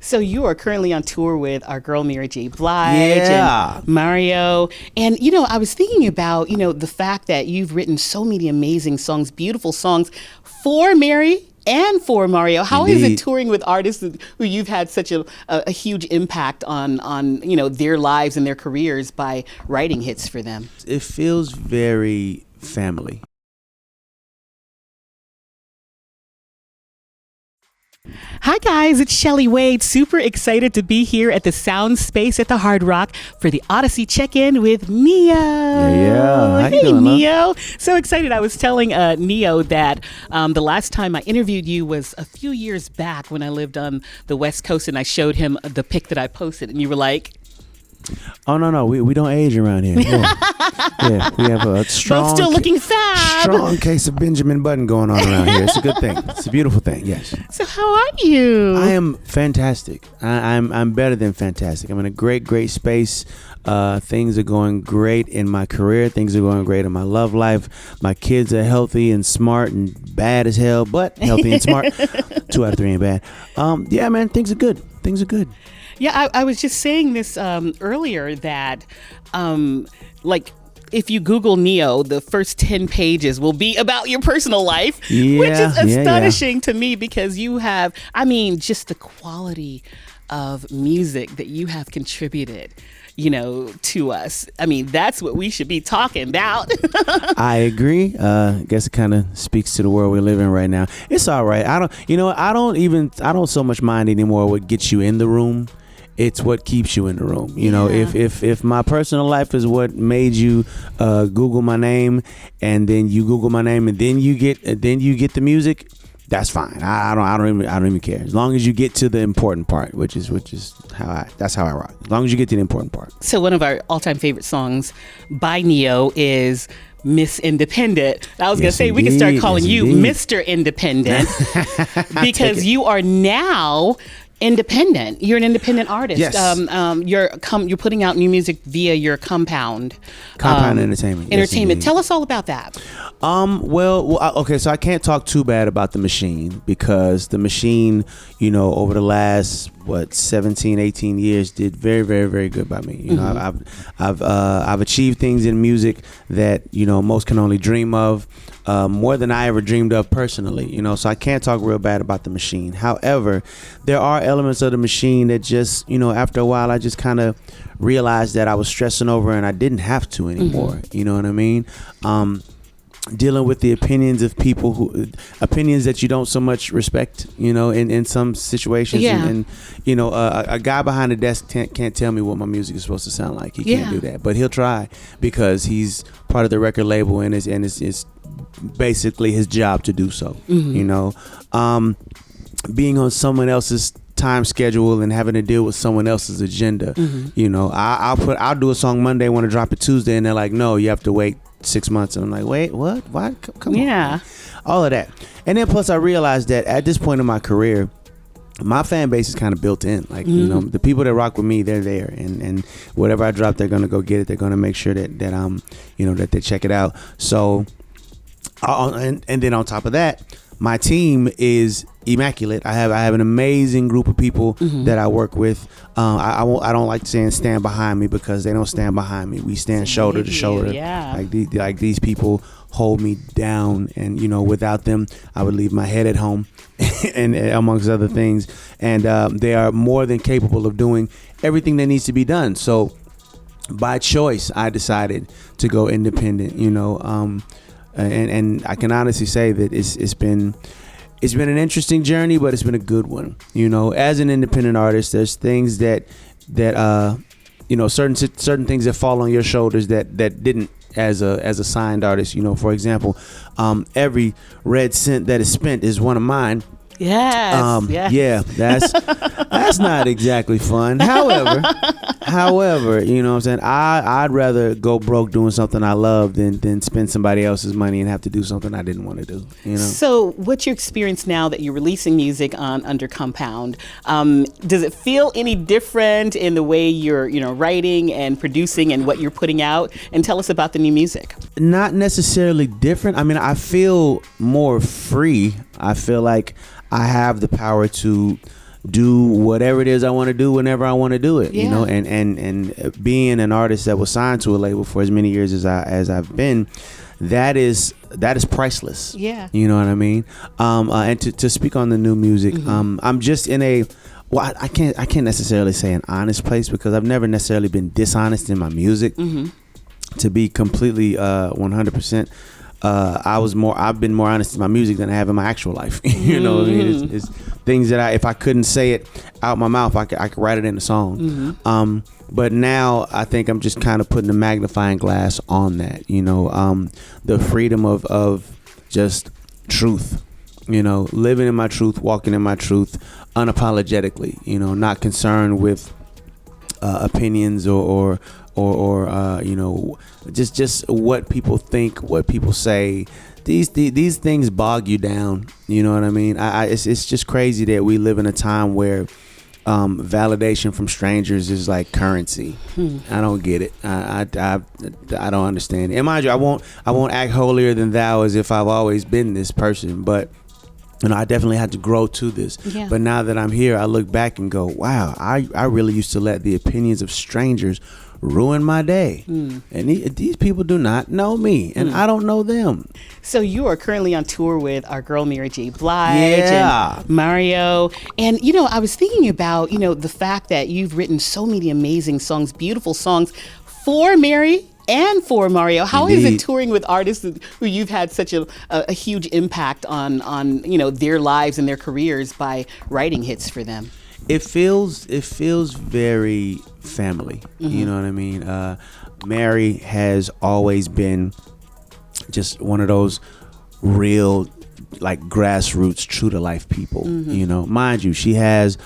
So you are currently on tour with our girl Mary J. Blige Yeah. and Mario. And, I was thinking about, the fact that you've written so many amazing songs, beautiful songs for Mary and for Mario. How is it Indeed. touring with artists who you've had such a huge impact on their lives and their careers by writing hits for them? It feels very family. Hi guys, it's Shelly Wade. Super excited to be here at the Sound Space at the Hard Rock for the Audacy check-in with Neo. Yeah. How you Hey doing, love? Neo. So excited. I was telling Neo that the last time I interviewed you was a few years back when I lived on the West Coast, and I showed him the pic that I posted, and you were like, Oh no, we don't age around here. Yeah, yeah, we have a strong, both still looking fab. strong case of Benjamin Button going on around here. It's a good thing. It's a beautiful thing. Yes. So how are you? I am fantastic. I'm better than fantastic. I'm in a great space. Things are going great in my career. Things are going great in my love life. My kids are healthy and smart and bad as hell, but healthy and smart. 2 out of 3 ain't bad. Yeah, man, things are good. Things are good. Yeah, I was just saying this earlier that, if you Google Neo, the first 10 pages will be about your personal life, which is astonishing to me because you have, just the quality of music that you have contributed, to us. That's what we should be talking about. I agree. I guess it kind of speaks to the world we live in right now. It's all right. I don't so much mind anymore what gets you in the room. It's what keeps you in the room. If my personal life is what made you Google my name, and then you Google my name, and then you get the music, that's fine. I don't even care. As long as you get to the important part, which is that's how I rock. As long as you get to the important part. So one of our all-time favorite songs by Neo is Miss Independent. I was going to say, we can start calling you Mr. Independent because you are now independent. You're an independent artist. Yes. You're putting out new music via your Compound Entertainment. Yes, Entertainment. indeed. Tell us all about that. Okay, so I can't talk too bad about The Machine because The Machine, over the last 17, 18 years did very, very, very good by me. I've achieved things in music that most can only dream of, more than I ever dreamed of personally. So I can't talk real bad about The Machine. However, there are elements of The Machine that just after a while I just kind of realized that I was stressing over and I didn't have to anymore. You know what I mean? Dealing with the opinions of people opinions that you don't so much respect, in some situations. Yeah. And a guy behind the desk can't tell me what my music is supposed to sound like. He can't do that, but he'll try because he's part of the record label and it's basically his job to do so. Being on someone else's time schedule and having to deal with someone else's agenda. I'll do a song Monday, want to drop it Tuesday, and they're like, no, you have to wait 6 months. And I'm like, wait, what? Why? Come on. Yeah. All of that. And then plus I realized that at this point in my career, my fan base is kind of built in. Like, the people that rock with me, they're there. And whatever I drop, they're going to go get it. They're going to make sure that that they check it out. So, and then on top of that, my team is immaculate. I have an amazing group of people that I work with. I don't like saying stand behind me because they don't stand behind me. We stand shoulder to shoulder. Yeah. Like these people hold me down, and without them, I would leave my head at home, and amongst other things. And they are more than capable of doing everything that needs to be done. So, by choice, I decided to go independent. And I can honestly say that it's been an interesting journey, but it's been a good one. As an independent artist, there's things that certain things that fall on your shoulders that didn't as a signed artist. For example, every red cent that is spent is one of mine. Yes. Yeah, that's not exactly fun. However, what I'm saying, I'd rather go broke doing something I love than spend somebody else's money and have to do something I didn't want to do. So what's your experience now that you're releasing music under Compound? Does it feel any different in the way you're writing and producing and what you're putting out? And tell us about the new music. Not necessarily different. I feel more free. I feel like I have the power to do whatever it is I want to do whenever I want to do it. Yeah. You know, and being an artist that was signed to a label for as many years as I've been, that is priceless. Yeah. You know what I mean? And to speak on the new music, I'm just in a, well, I can't necessarily say an honest place, because I've never necessarily been dishonest in my music. To be completely 100%, I've been more honest in my music than I have in my actual life. You know what I mean? It's things that if I couldn't say it out my mouth, I could write it in a song. But now I think I'm just kind of putting a magnifying glass on that, you know, the freedom of just truth, you know, living in my truth, walking in my truth unapologetically, you know, not concerned with opinions or you know, just what people think, what people say. These things bog you down. You know what I mean? It's just crazy that we live in a time where validation from strangers is like currency. I don't get it. I don't understand it. And mind you, I won't act holier than thou as if I've always been this person, but you know, I definitely had to grow to this. Yeah. But now that I'm here, I look back and go, wow, I really used to let the opinions of strangers ruin my day. And these people do not know me, and I don't know them. So you are currently on tour with our girl Mary J. Blige and Mario. And, you know, I was thinking about, you know, the fact that you've written so many amazing songs, beautiful songs for Mary and for Mario. How is it touring with artists who you've had such a huge impact on, you know, their lives and their careers by writing hits for them? It feels very family. You know what I mean? Mary has always been just one of those real, like, grassroots, true to life people. You know, mind you, she has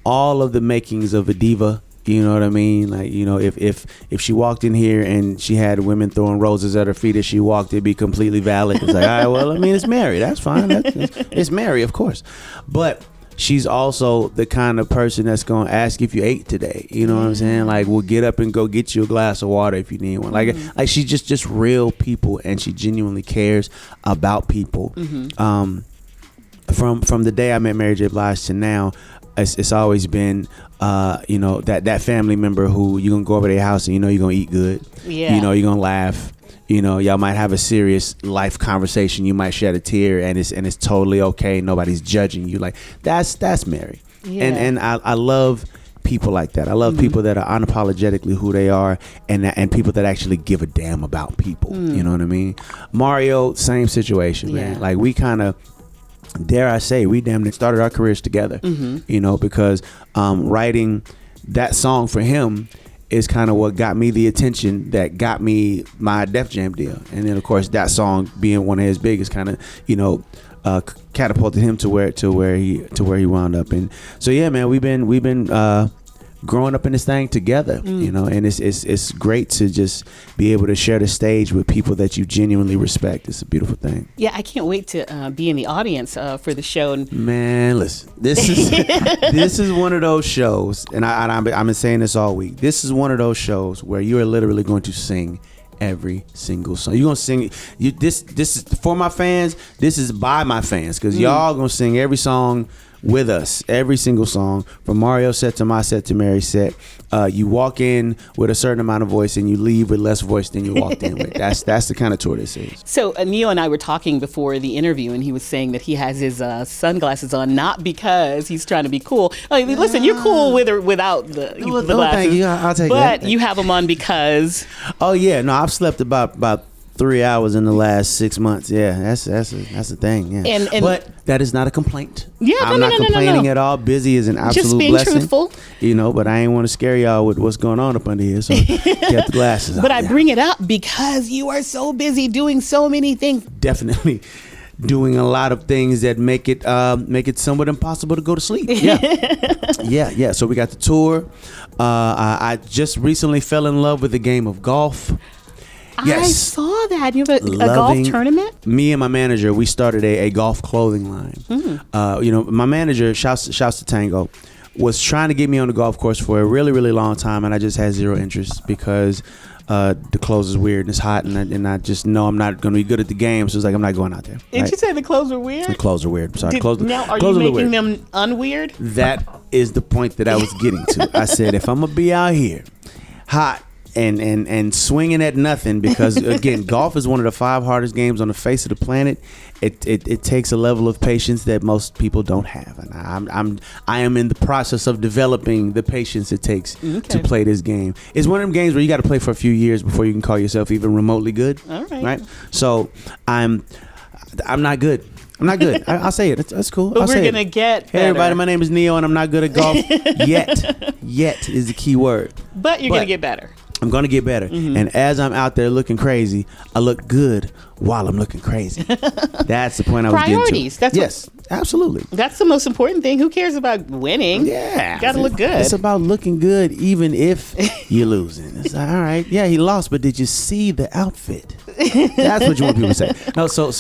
all of the makings of a diva. You know what I mean? Like, you know, if she walked in here and she had women throwing roses at her feet as she walked, it'd be completely valid. It's like, all right, well, I mean, it's Mary. That's fine. It's Mary, of course. But she's also the kind of person that's going to ask if you ate today. You know what I'm saying? Like, we'll get up and go get you a glass of water if you need one. Like she's just real people, and she genuinely cares about people. From the day I met Mary J. Blige to now, it's always been, you know, that family member who you're going to go over to their house and you know you're going to eat good. Yeah. You know, you're going to laugh. You know, y'all might have a serious life conversation. You might shed a tear, and it's totally okay. Nobody's judging you. Like, that's Mary. Yeah. And I love people like that. I love people that are unapologetically who they are, and people that actually give a damn about people. You know what I mean? Mario, same situation, man. Like, we kind of, dare I say, we damn near started our careers together. You know, because writing that song for him is kind of what got me the attention that got me my Def Jam deal. And then, of course, that song being one of his biggest kind of, you know, catapulted him to where he wound up. And so, yeah, man, we've been growing up in this thing together, you know, and it's great to just be able to share the stage with people that you genuinely respect. It's a beautiful thing. Yeah, I can't wait to be in the audience for the show. Man, listen, this is one of those shows, and I've been saying this all week. This is one of those shows where you are literally going to sing every single song. You're gonna sing. This is for my fans. This is by my fans, because y'all gonna sing every song with us, every single song, from Mario set to my set to Mary's set. You walk in with a certain amount of voice and you leave with less voice than you walked in with. That's the kind of tour this is. So Neo and I were talking before the interview, and he was saying that he has his sunglasses on not because he's trying to be cool. Like, listen, you're cool with or without the glasses. Thank you. I'll take that. But you have them on because. Oh yeah, no, I've slept about 3 hours in the last 6 months. Yeah, that's the thing. Yeah, and but that is not a complaint. Yeah, I'm not complaining at all. Busy is an absolute just being blessing. Truthful. You know, but I ain't want to scare y'all with what's going on up under here, so kept the glasses on. But I bring it up because you are so busy doing so many things. Definitely doing a lot of things that make it somewhat impossible to go to sleep. Yeah. yeah. So we got the tour. I just recently fell in love with the game of golf. Yes. I saw that. You have a golf tournament? Me and my manager, we started a golf clothing line. You know, my manager, shouts to Tango, was trying to get me on the golf course for a really, really long time, and I just had zero interest because the clothes is weird and it's hot, and I just know I'm not going to be good at the game, so it's like I'm not going out there. Did you say the clothes were weird? The clothes are weird. I'm sorry. Now, are you making them unweird? That is the point that I was getting to. I said, if I'm gonna be out here hot and swinging at nothing, because again, golf is one of the 5 hardest games on the face of the planet. It takes a level of patience that most people don't have, and I am in the process of developing the patience it takes to play this game. It's one of them games where you got to play for a few years before you can call yourself even remotely good. All right? So I'm not good. I'm not good. I'll say it. That's cool. But we're gonna get better. Hey everybody, my name is Neo, and I'm not good at golf yet. Yet is the key word. But you're gonna get better. I'm gonna get better, and as I'm out there looking crazy, I look good while I'm looking crazy. That's the point I was getting to. Priorities. Yes, absolutely. That's the most important thing. Who cares about winning? Yeah, you gotta look good. It's about looking good, even if you're losing. It's like, all right, yeah, he lost, but did you see the outfit? That's what you want people to say. No, so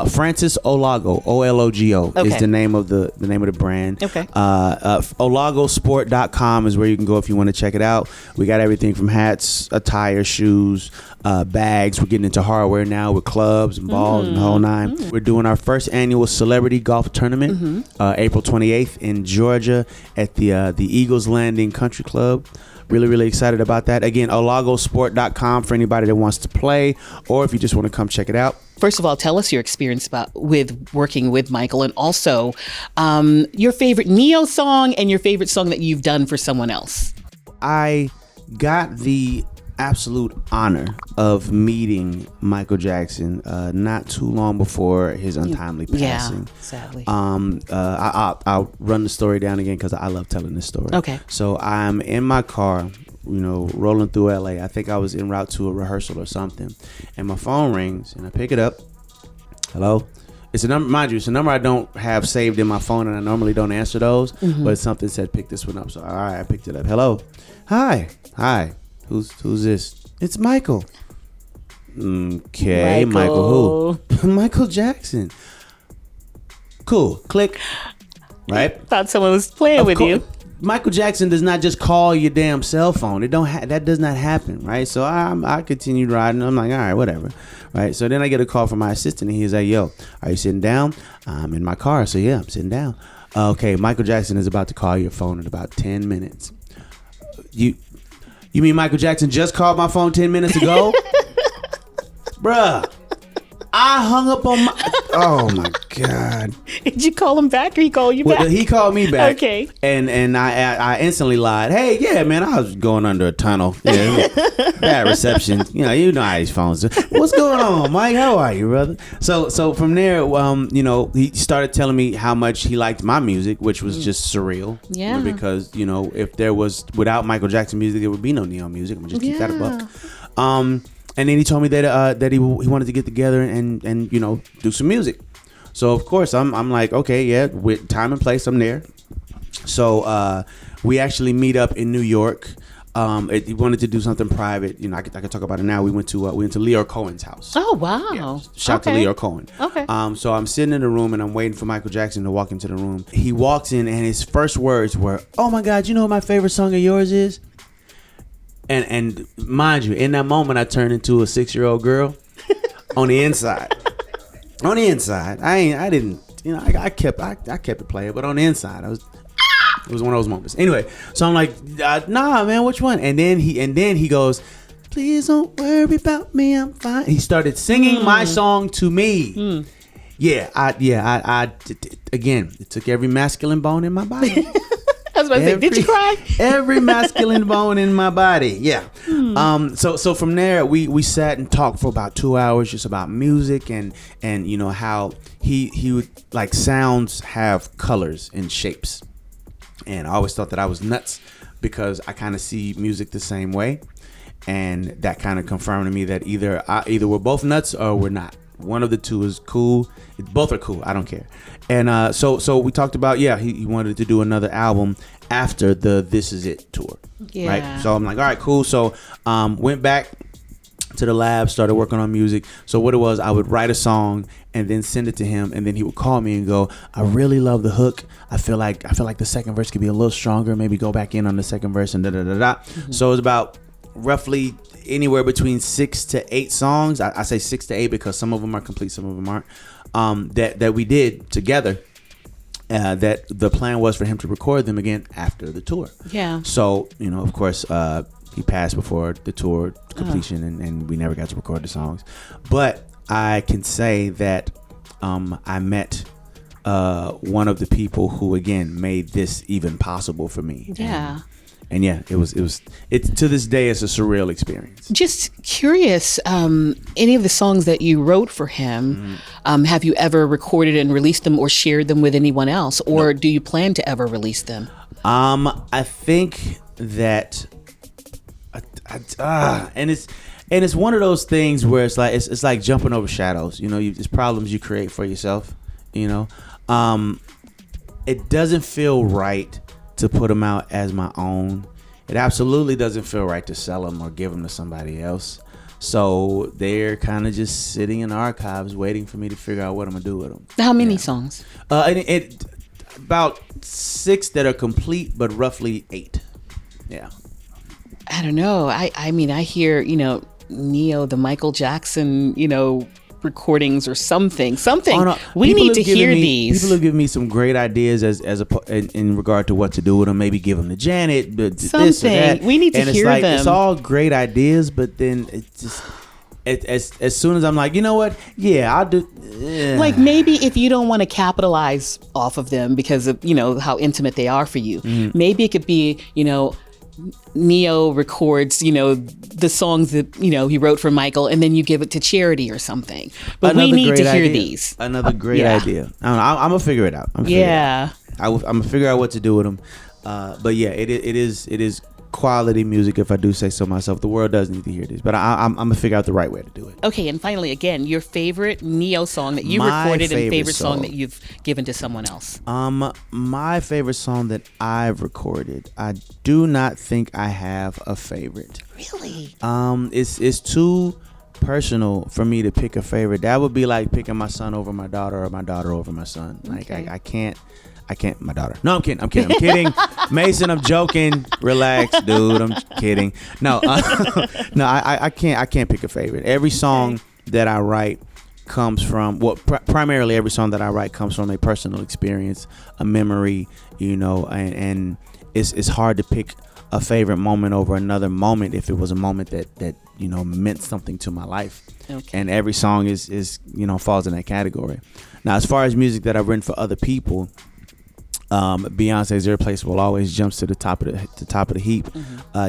Francis Olago, Ologo, is the name of the brand. Okay. Olagosport.com is where you can go if you want to check it out. We got everything from hats, attire, shoes, bags. We're getting into hardware now with clubs and balls and the whole nine. We're doing our first annual celebrity golf tournament, April 28th in Georgia at the Eagles Landing Country Club. Really, really excited about that. Again, olagosport.com for anybody that wants to play, or if you just want to come check it out. First of all, tell us your experience with working with Michael, and also your favorite Neo song and your favorite song that you've done for someone else. I got the absolute honor of meeting Michael Jackson not too long before his untimely passing. Yeah, sadly. I'll run the story down again because I love telling this story. Okay. So I'm in my car, rolling through LA. I think I was en route to a rehearsal or something, and my phone rings, and I pick it up. Hello. It's a number, mind you, it's a number I don't have saved in my phone, and I normally don't answer those. But something said pick this one up, so all right, I picked it up. Hello. Hi. Who's this? It's Michael. Okay, Michael who? Michael Jackson. Cool. Click. Right? Thought someone was playing with you. Michael Jackson does not just call your damn cell phone. That does not happen, right? So I continued riding. I'm like, all right, whatever, right? So then I get a call from my assistant, and he's like, yo, are you sitting down? I'm in my car. So yeah, I'm sitting down. Okay, Michael Jackson is about to call your phone in about 10 minutes. You mean Michael Jackson just called my phone 10 minutes ago? Bruh. I hung up on my... Oh, my God. Did you call him back or he called you back? He called me back. Okay. And I instantly lied. Hey, yeah, man, I was going under a tunnel. Yeah, bad reception. You know how these phones do. What's going on, Mike? How are you, brother? So from there, he started telling me how much he liked my music, which was just surreal. Yeah. Because, if there was... Without Michael Jackson music, there would be no Neo music. I'm going to just keep that a buck. And then he told me that he wanted to get together and do some music. So of course I'm like, okay, yeah, with time and place, I'm there. So we actually meet up in New York. He wanted to do something private. I could talk about it now. We went to Leo Cohen's house. Oh wow! Yeah, shout to Leo Cohen. Okay. So I'm sitting in the room and I'm waiting for Michael Jackson to walk into the room. He walks in and his first words were, "Oh my God, you know what my favorite song of yours is?" And mind you, in that moment, I turned into a 6-year-old girl on the inside. On the inside, I didn't, I kept it playing, but on the inside, it was one of those moments. Anyway, so I'm like, nah, man, which one? And then he goes, please don't worry about me, I'm fine. He started singing my song to me. Yeah, I again, it took every masculine bone in my body. I was about to say, did you cry? Every masculine bone in my body. Yeah. So from there we sat and talked for about 2 hours just about music and how he would, like, sounds have colors and shapes. And I always thought that I was nuts because I kind of see music the same way. And that kind of confirmed to me that either we're both nuts or we're not. One of the two is cool. Both are cool. I don't care. And so we talked about, he wanted to do another album after the This Is It tour. Yeah. Right. So I'm like, all right, cool. So went back to the lab, started working on music. So what it was, I would write a song and then send it to him, and then he would call me and go, I really love the hook. I feel like the second verse could be a little stronger. Maybe go back in on the second verse and da-da-da-da. So it was about roughly anywhere between 6 to 8 songs. I say 6 to 8 because some of them are complete, some of them aren't. That we did together. that the plan was for him to record them again after the tour. Yeah. So, of course, he passed before the tour completion, and we never got to record the songs. But I can say that I met one of the people who, again, made this even possible for me. Yeah. And yeah, it's to this day, it's a surreal experience. Just curious, any of the songs that you wrote for him, have you ever recorded and released them or shared them with anyone else? Or do you plan to ever release them? I think that, and it's one of those things where it's like jumping over shadows. It's problems you create for yourself. It doesn't feel right to put them out as my own. It absolutely doesn't feel right to sell them or give them to somebody else. So they're kind of just sitting in the archives waiting for me to figure out what I'm gonna do with them. How many songs? About 6 that are complete, but roughly 8. Yeah. I don't know. I mean, I hear, Neo, the Michael Jackson, recordings or something. Oh, no. We need to hear these. People have given me some great ideas in regard to what to do with them. Maybe give them to Janet, this or that. We need to hear them. It's all great ideas, but then it's just as soon as I'm like, you know what? Yeah, I'll do. Like maybe if you don't want to capitalize off of them because of how intimate they are for you, maybe it could be Neo records, the songs that, he wrote for Michael, and then you give it to charity or something. But we need to hear these. Another great idea. I'm going to figure it out. I'm going to figure out what to do with them. But yeah, it is quality music, if I do say so myself. The world does need to hear this, but I'm going to figure out the right way to do it. Okay, and finally, again, your favorite Neo song that you recorded and favorite song that you've given to someone else. My favorite song that I've recorded, I do not think I have a favorite. Really? It's too personal for me to pick a favorite. That would be like picking my son over my daughter or my daughter over my son. Like I can't. My daughter. No, I'm kidding. Mason, I'm joking. Relax, dude. I'm kidding. No, I can't pick a favorite. Every song that I write comes from, primarily every song that I write comes from a personal experience, a memory, and it's hard to pick a favorite moment over another moment if it was a moment that meant something to my life. Okay. And every song is falls in that category. Now, as far as music that I've written for other people, Beyonce's Irreplaceable always jumps to the top of the heap,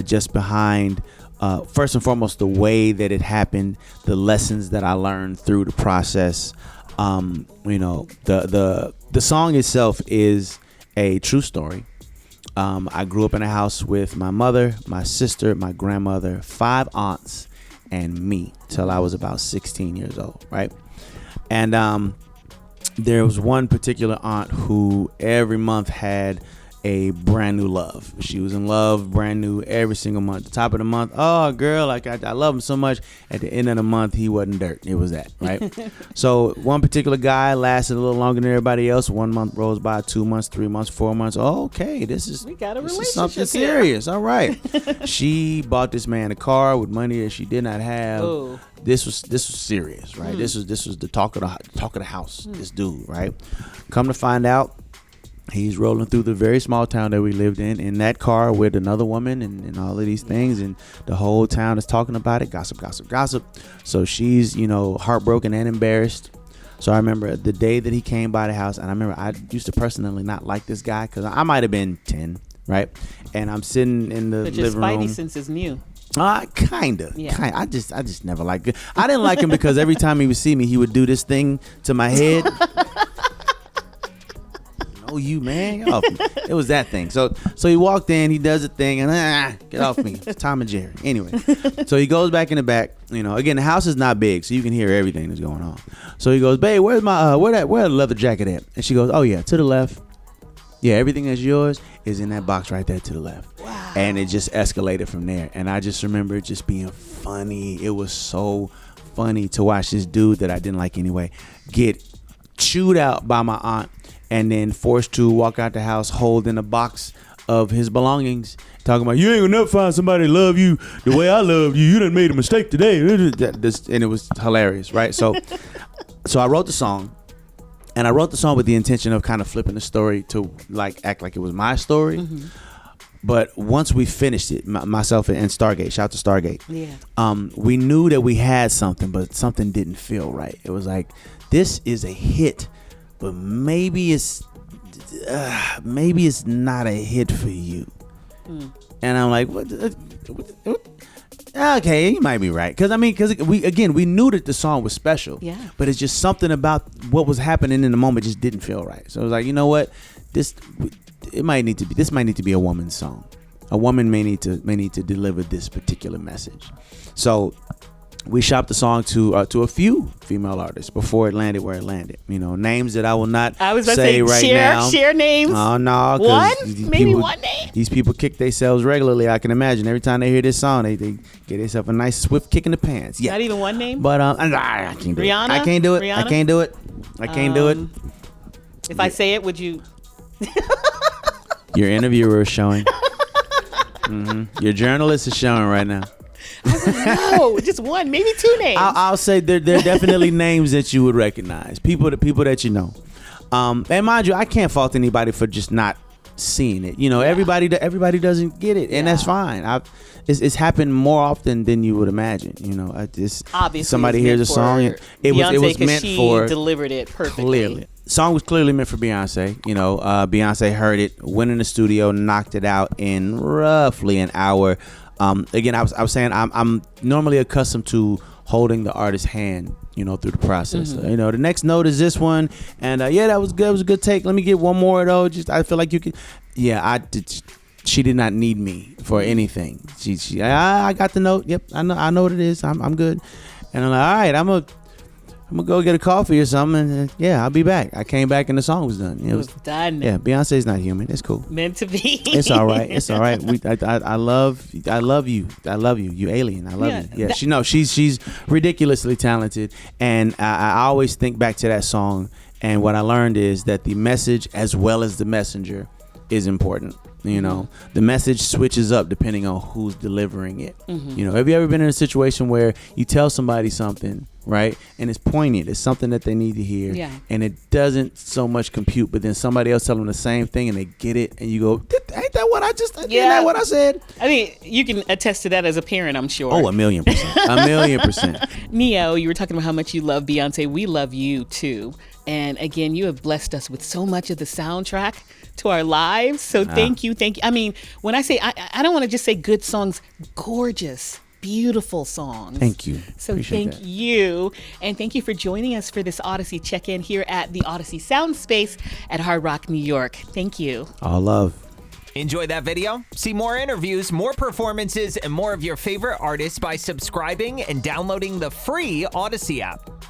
just behind first and foremost the way that it happened, the lessons that I learned through the process. The song itself is a true story. I grew up in a house with my mother, my sister, my grandmother, 5 aunts, and me till I was about 16 years old, right? And there was one particular aunt who every month had a brand new love. She was in love, brand new, every single month. The top of the month, oh girl, like I love him so much. At the end of the month, he wasn't dirt. It was that, right? So one particular guy lasted a little longer than everybody else. 1 month rolls by, 2 months, 3 months, 4 months. Oh, okay, this is something serious. All right. She bought this man a car with money that she did not have. Oh. This was serious, right? This was the talk of the house. This dude, right? Come to find out, he's rolling through the very small town that we lived in that car with another woman and all of these things, and the whole town is talking about it. Gossip. So she's heartbroken and embarrassed. So I remember the day that he came by the house, and I remember I used to personally not like this guy because I might have been 10, right? And I'm sitting in the living room. But your spidey senses knew. Kinda. I just never liked it. I didn't like him because every time he would see me, he would do this thing to my head. Oh, you man, get off me. It was that thing. So he walked in, he does a thing, and get off me. It's Tom and Jerry. Anyway, so he goes back in the back. Again, the house is not big, so you can hear everything that's going on. So he goes, babe, where's my where the leather jacket at? And she goes, oh yeah, to the left. Yeah, everything that's yours is in that box right there to the left. Wow. And it just escalated from there. And I just remember it just being funny. It was so funny to watch this dude that I didn't like anyway get chewed out by my aunt and then forced to walk out the house holding a box of his belongings, talking about, you ain't gonna never find somebody to love you the way I love you. You done made a mistake today. And it was hilarious, right? So I wrote the song. And I wrote the song with the intention of kind of flipping the story to like act like it was my story. Mm-hmm. But once we finished it, myself and Stargate, shout out to Stargate. Yeah. We knew that we had something, but something didn't feel right. It was like, this is a hit, but maybe it's not a hit for you. And I'm like, what? Okay, you might be right. Because we knew that the song was special. Yeah. But it's just something about what was happening in the moment just didn't feel right. So I was like, you know what? This might need to be a woman's song. A woman may need to deliver this particular message. So we shopped the song to a few female artists before it landed where it landed. You know, names that I will not say right now. Share names. Oh no, maybe one name. These people kick themselves regularly. I can imagine every time they hear this song, they get themselves a nice swift kick in the pants. Yeah, not even one name. But I can't do Rihanna? it. I can't do it. Rihanna? I can't do it. I can't do it. If I say it, would you? Your interviewer is showing. Mm-hmm. Your journalist is showing right now. No, just one, maybe two names. I'll say there are definitely names that you would recognize. People that you know. And mind you, I can't fault anybody for just not seeing it. You know, everybody doesn't get it, and that's fine. It's happened more often than you would imagine. You know, obviously somebody hears a song, and it was meant for. Delivered it perfectly. Clearly, song was clearly meant for Beyonce. You know, Beyonce heard it, went in the studio, knocked it out in roughly an hour. Again, I was saying I'm normally accustomed to holding the artist's hand, you know, through the process. Mm-hmm. You know, the next note is this one, and that was good. It was a good take. Let me get one more though. Just I feel like you could. Yeah, she did not need me for anything. I got the note. Yep, I know what it is. I'm good. And I'm like, all right, I'm gonna go get a coffee or something, and I'll be back. I came back and the song was done. It was done. Yeah, Beyonce's not human. It's cool. Meant to be. It's all right. It's all right. I love you. I love you, you alien. I love you. Yeah, she's ridiculously talented, and I always think back to that song. And what I learned is that the message as well as the messenger is important. You know, the message switches up depending on who's delivering it. Mm-hmm. You know, have you ever been in a situation where you tell somebody something, right, and it's poignant, it's something that they need to hear, and it doesn't so much compute, but then somebody else tell them the same thing and they get it, and you go, ain't that what I just? Ain't that what I said? I mean, you can attest to that as a parent, I'm sure. Oh, 1,000,000%, 1,000,000%. Neo, you were talking about how much you love Beyonce. We love you too, and again, you have blessed us with so much of the soundtrack to our lives. So thank you. I mean, when I say, I don't want to just say good songs, gorgeous, beautiful songs. Thank you. So thank you. And thank you for joining us for this Audacy check-in here at the Audacy Sound Space at Hard Rock, New York. Thank you. All love. Enjoy that video? See more interviews, more performances, and more of your favorite artists by subscribing and downloading the free Audacy app.